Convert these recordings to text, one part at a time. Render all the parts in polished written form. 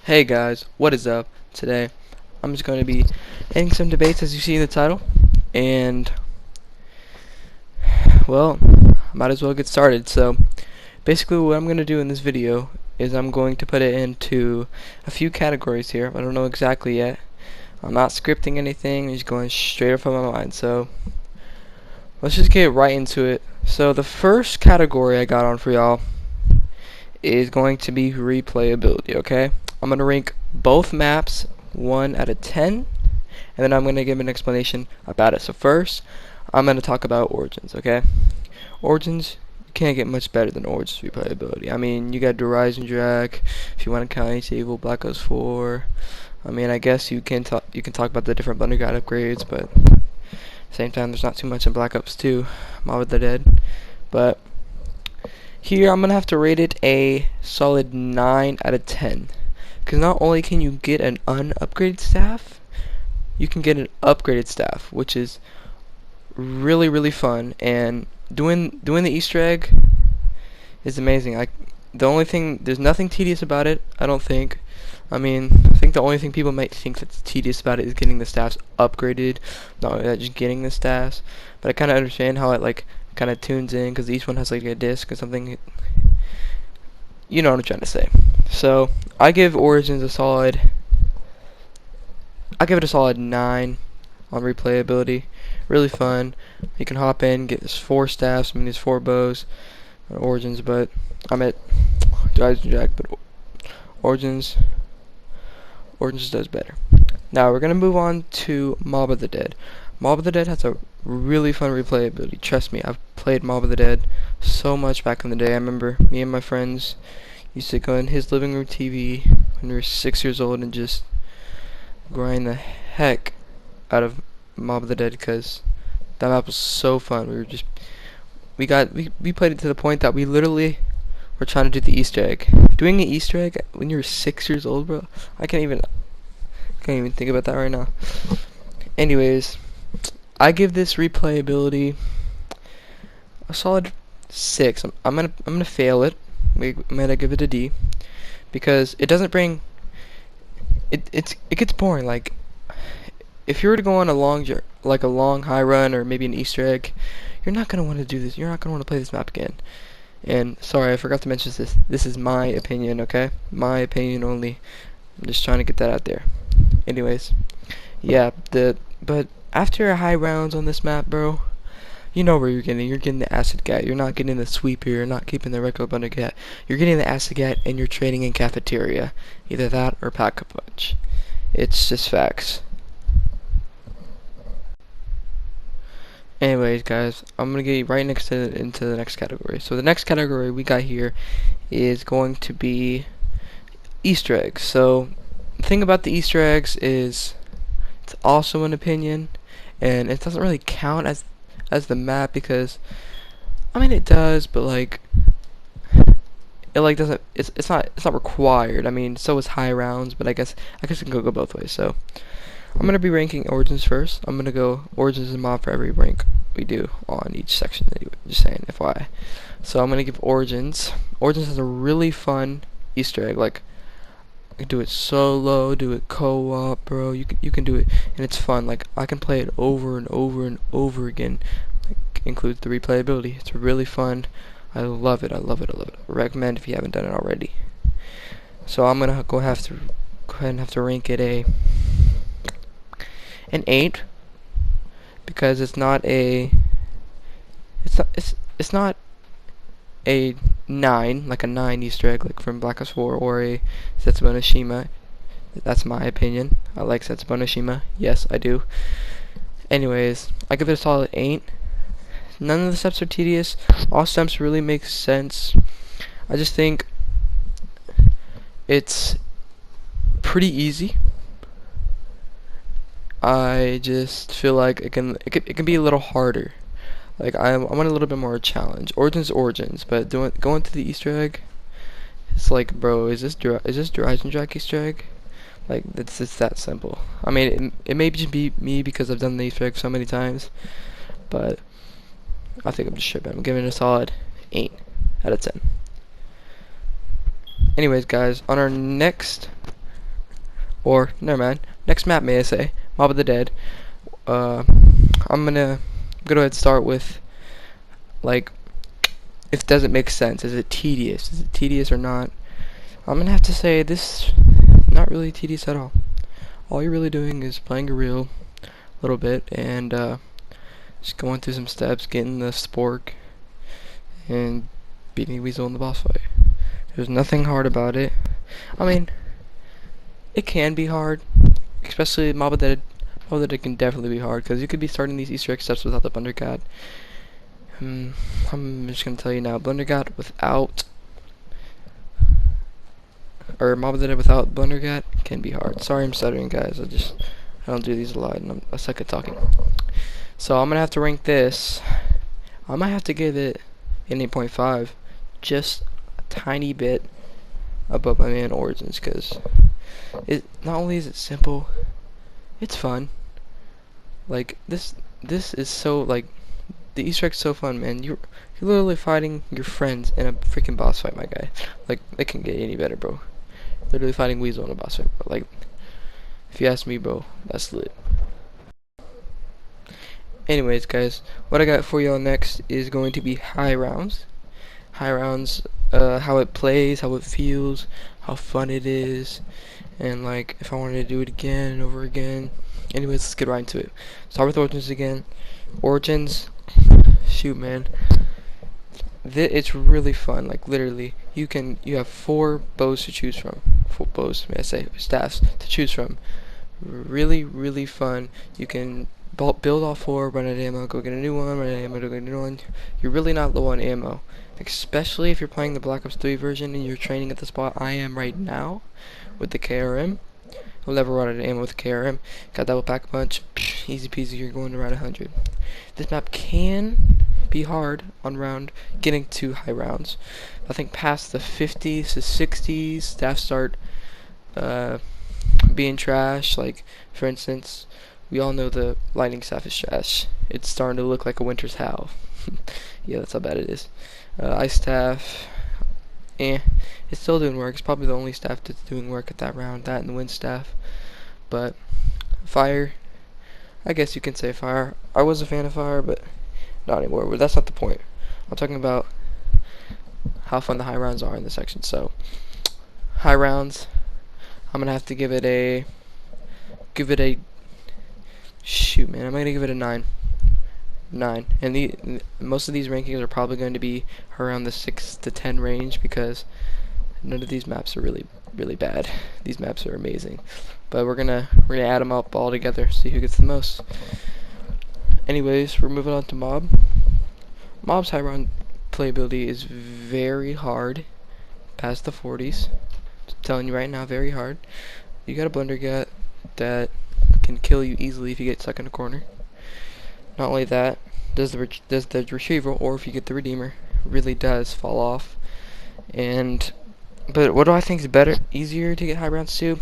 Hey guys, what is up? Today I'm just going to be ending some debates as you see in the title, and well, might as well get started. So basically what I'm going to do in this video is I'm going to put it into a few categories here. I don't know exactly yet. I'm not scripting anything, I'm just going straight up from my mind. So let's just get right into it. So the first category I got on for y'all is going to be replayability, okay? I'm going to rank both maps 1 out of 10, and then I'm going to give an explanation about it. So first, I'm going to talk about Origins, okay? Origins, you can't get much better than Origins replayability. I mean, you got Rise and Drag, if you want to count Ace Evil, Black Ops 4. I mean, I guess you can talk about the different Blunder Guide upgrades, but at the same time, there's not too much in Black Ops 2, Mob of the Dead. But here, I'm going to have to rate it a solid 9 out of 10. Because not only can you get an unupgraded staff, you can get an upgraded staff, which is really fun. And doing the Easter egg is amazing. There's nothing tedious about it, I don't think. I mean, I think the only thing people might think that's tedious about it is getting the staffs upgraded, not only that, just getting the staffs. But I kind of understand how it kind of tunes in, because each one has like a disc or something. You know what I'm trying to say. So I give Origins I give it a solid 9 on replayability. Really fun. You can hop in, get this 4 staffs. I mean, there's 4 bows on Origins, but I'm at Rise and Jack, but Origins does better. Now we're gonna move on to Mob of the Dead. Mob of the Dead has a really fun replayability. Trust me, I've played Mob of the Dead so much back in the day. I remember me and my friends used to go in his living room TV when we were 6 years old and just grind the heck out of Mob of the Dead, because that map was so fun. We played it to the point that we literally were trying to do the Easter egg. Doing an Easter egg when you're 6 years old, bro. I can't even think about that right now. Anyways, I give this replayability a solid 6. I'm gonna fail it. I'm gonna give it a D, because it doesn't bring it gets boring. Like, if you were to go on a long high run or maybe an Easter egg, you're not gonna want to do this. You're not gonna want to play this map again. And sorry, I forgot to mention this. This is my opinion, okay? My opinion only. I'm just trying to get that out there. Anyways, yeah. But after high rounds on this map, bro, you know where you're getting. You're getting the acid gat. You're not getting the sweeper. You're not keeping the regular Blunder gat. You're getting the acid gat, and you're trading in cafeteria. Either that or pack a punch. It's just facts. Anyways, guys, I'm gonna get right into the next category. So the next category we got here is going to be Easter eggs. So the thing about the Easter eggs is it's also an opinion, and it doesn't really count as the map, because I mean it does, but it doesn't. It's not required. I mean, so is high rounds, but I guess it can go both ways. So I'm gonna be ranking Origins first. I'm gonna go Origins and Mob for every rank we do on each section. Just saying, FYI. So I'm gonna give Origins. Origins has a really fun Easter egg. Like, you can do it solo, do it co-op, bro. You can do it, and it's fun. Like, I can play it over and over again. Like, includes the replayability. It's really fun. I love it. I recommend if you haven't done it already. So I'm gonna go ahead and have to rank it an 8, because it's not a 9, like a 9 Easter egg like from Black Ops 4 or a Setsubo no Shima. That's my opinion. I like Setsubo no Shima. Yes, I do. Anyways, I give it a solid 8. None of the steps are tedious. All steps really make sense. I just think it's pretty easy. I just feel like it can be a little harder. Like, I want a little bit more challenge. Origins, but going to the Easter egg, it's like, bro, is this Rise and Jack Easter egg? Like, it's that simple. I mean, it may just be me because I've done the Easter egg so many times, but I think I'm just tripping. I'm giving it a solid 8 out of 10. Anyways, guys, on our next or never mind, next map may I say, Mob of the Dead. uh, I'm gonna go ahead and start with, like, if it doesn't make sense. Is it tedious? Is it tedious or not? I'm gonna have to say this not really tedious at all. All you're really doing is playing a reel a little bit and just going through some steps, getting the spork, and beating the weasel in the boss fight. There's nothing hard about it. I mean, it can be hard, especially Mob of the Dead. Mob of the Dead can definitely be hard because you could be starting these Easter egg steps without the Blundergat. I'm just gonna tell you now, Blundergat without, or Mob of the Dead without Blundergat can be hard. Sorry, I'm stuttering, guys. I don't do these a lot, and I suck at talking. So I'm gonna have to rank this. I might have to give it an 8.5, just a tiny bit above my man Origins, because it not only is it simple, it's fun. Like this is so, like, the Easter egg's so fun, man. You're literally fighting your friends in a freaking boss fight, my guy. Like, it can get any better, bro. Literally fighting Weasel in a boss fight, but like, if you ask me, bro, that's lit. Anyways, guys, what I got for y'all next is going to be high rounds. High rounds, how it plays, how it feels, how fun it is, and like if I wanted to do it again and over again. Anyways, let's get right into it. Start with Origins again. Origins, shoot, man, it's really fun. Like, literally, you have 4 bows to choose from. 4 bows, may I say, staffs to choose from. Really, really fun. You can build all 4, run out of ammo, go get a new one, run out of ammo, go get a new one. You're really not low on ammo, especially if you're playing the Black Ops 3 version and you're training at the spot I am right now with the KRM. You'll never run out of ammo with the KRM. Got double pack punch, easy peasy. You're going around 100. This map can be hard on round getting to high rounds. I think past the 50s to 60s, staffs start being trash. Like, for instance, we all know the lightning staff is trash. It's starting to look like a winter's howl. Yeah, that's how bad it is. Ice staff, it's still doing work. It's probably the only staff that's doing work at that round, that and the wind staff. But fire, I guess you can say fire. I was a fan of fire, but not anymore. But that's not the point. I'm talking about how fun the high rounds are in this section. So, high rounds, I'm gonna have to give it a shoot, man. I'm gonna give it a 9. And most of these rankings are probably going to be around the 6 to 10 range, because none of these maps are really bad. These maps are amazing, but we're gonna add them up all together, see who gets the most. Anyways, we're moving on to Mob. Mob's high round playability is very hard, past the 40s. I'm telling you right now, very hard. You got a Blundergat that can kill you easily if you get stuck in a corner. Not only that, does the retrieval, or if you get the redeemer, really does fall off. But what do I think is better, easier to get high rounds to?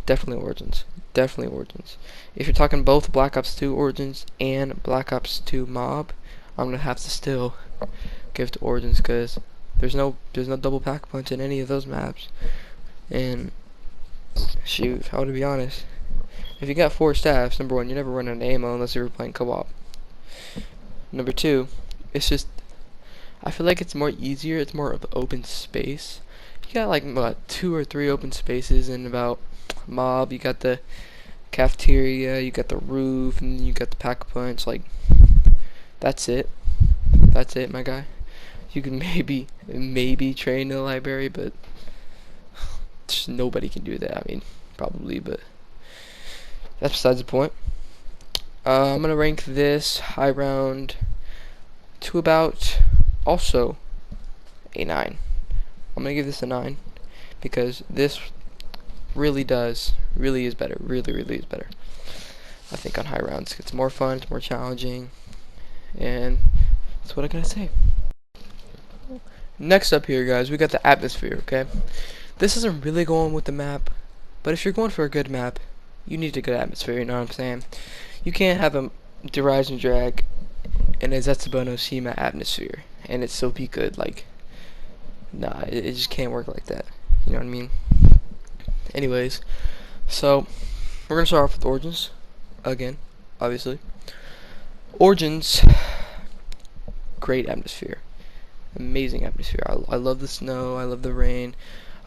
Definitely Origins. Definitely Origins. If you're talking both Black Ops 2 Origins and Black Ops 2 Mob, I'm gonna have to still give to Origins, because there's no double pack punch in any of those maps. And shoot, I want to be honest. If you got 4 staffs, number 1, you're never running out of ammo unless you're playing co-op. Number 2, it's just, I feel like it's more easier, it's more of open space. You got like what, 2 or 3 open spaces in about Mob. You got the cafeteria, you got the roof, and you got the pack punch. Like, that's it. That's it, my guy. You can maybe train in the library, but just nobody can do that. I mean, probably, but that's besides the point. I'm gonna rank this high round to about also a 9. I'm gonna give this a 9 because this really is better. Really is better. I think on high rounds it's more fun, it's more challenging, and that's what I gotta say. Next up here, guys, we got the atmosphere. Okay, this isn't really going with the map, but if you're going for a good map, you need a good atmosphere. You know what I'm saying? You can't have a Rise and Drag and a Zetsubo no Shima atmosphere and it still be good. Like, nah, it just can't work like that. You know what I mean? Anyways, So we're gonna start off with Origins again, obviously. Origins, great atmosphere, amazing atmosphere. I love the snow, I love the rain,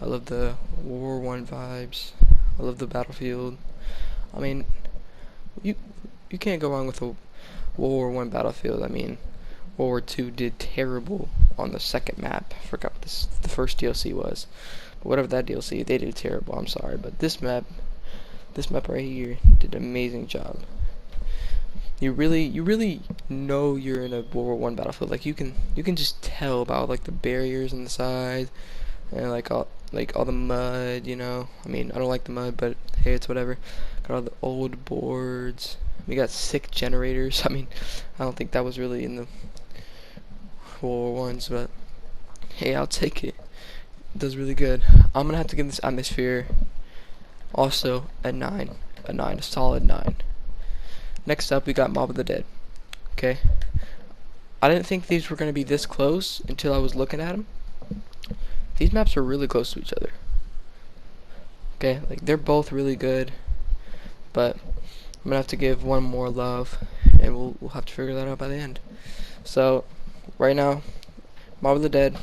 I love the World War I vibes, I love the battlefield. I mean, you you can't go wrong with a World War I battlefield. I mean, World War II did terrible on the second map. I forgot what the first DLC was, but whatever that DLC, they did terrible. I'm sorry, but this map right here did an amazing job. You really know you're in a World War I battlefield. Like you can just tell about like the barriers on the side and like all the mud. You know, I mean I don't like the mud, but hey, it's whatever. Got all the old boards. We got sick generators. I mean, I don't think that was really in the World War Ones, but hey, I'll take it. It does really good. I'm gonna have to give this atmosphere also a 9, a solid 9. Next up, we got Mob of the Dead. Okay, I didn't think these were gonna be this close until I was looking at them. These maps are really close to each other. Okay, like they're both really good, but I'm gonna have to give one more love, and we'll have to figure that out by the end. So, right now, Mob of the Dead,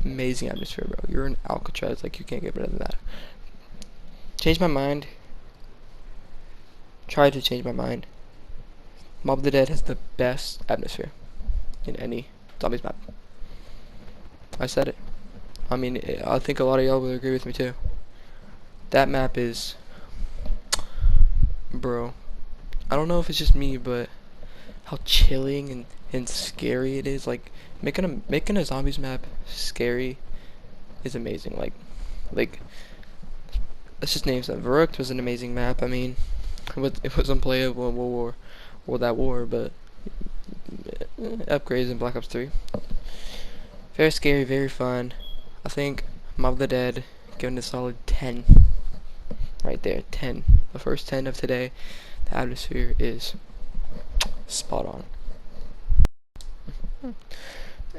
amazing atmosphere, bro. You're in Alcatraz, like you can't get better than that. Changed my mind. Tried to change my mind. Mob of the Dead has the best atmosphere in any zombies map. I said it. I mean, I think a lot of y'all will agree with me too. That map is, bro, I don't know if it's just me, but how chilling and scary it is. Like making a zombies map scary is amazing. Like let's just name some. Verrückt was an amazing map. I mean, it was unplayable in World War, but upgrades in Black Ops 3. Very scary, very fun. I think Mob of the Dead giving it a solid 10. Right there, 10. The first 10 of today. The atmosphere is spot on.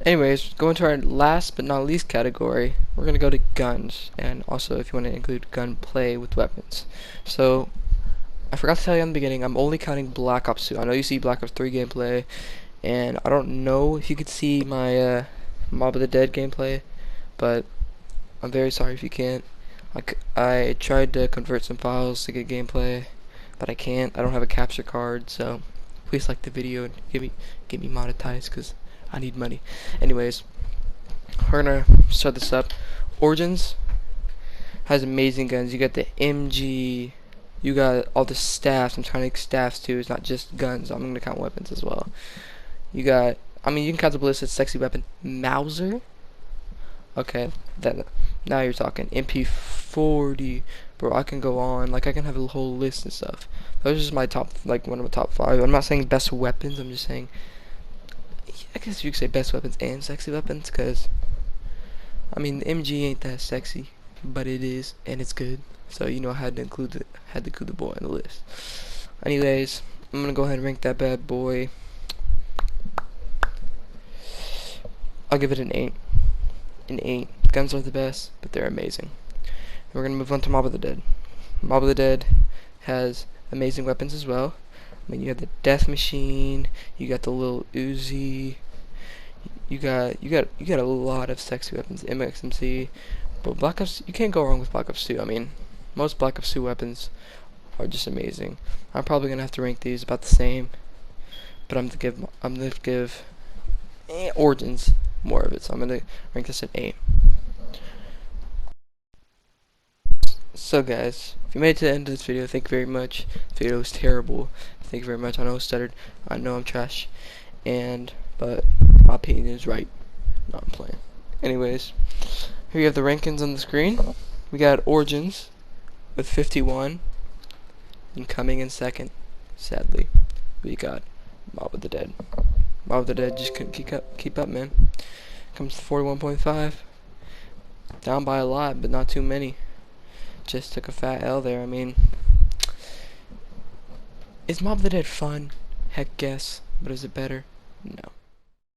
Anyways, going to our last but not least category, we're going to go to guns, and also if you want to include gunplay with weapons. So, I forgot to tell you in the beginning, I'm only counting Black Ops 2. I know you see Black Ops 3 gameplay, and I don't know if you could see my Mob of the Dead gameplay, but I'm very sorry if you can't. I tried to convert some files to get gameplay, but I can't. I don't have a capture card, so please like the video and get me monetized, because I need money. Anyways, we're gonna start this up. Origins has amazing guns. You got the MG, you got all the staffs. I'm trying to make staffs too. It's not just guns. I'm gonna count weapons as well. You got, I mean, you can count the ballistic sexy weapon. Mauser. Okay, that now you're talking. MP40, bro. I can go on. Like I can have a whole list and stuff. Those are just my top, like one of my top 5. I'm not saying best weapons. I'm just saying, I guess you could say best weapons and sexy weapons, because I mean the MG ain't that sexy, but it is, and it's good. So you know I had to include the boy on the list. Anyways, I'm gonna go ahead and rank that bad boy. I'll give it an 8. An 8. Guns are the best, but they're amazing. And we're gonna move on to Mob of the Dead. Mob of the Dead has amazing weapons as well. I mean, you have the death machine, you got the little Uzi, you got a lot of sexy weapons. MXMC, but Black Ops, you can't go wrong with Black Ops 2. I mean, most Black Ops 2 weapons are just amazing. I'm probably gonna have to rank these about the same, but I'm gonna give Origins more of it. So I'm gonna rank this at 8. So guys, if you made it to the end of this video, thank you very much. The video was terrible. Thank you very much. I know I stuttered. I know I'm trash. But my opinion is right. No, I'm playing. Anyways, here you have the rankings on the screen. We got Origins with 51. And coming in second, sadly, we got Mob of the Dead. Mob of the Dead just couldn't keep up, man. Comes to 41.5. Down by a lot, but not too many. Just took a fat L there. I mean, is Mob of the Dead fun? Heck yes. But is it better? No.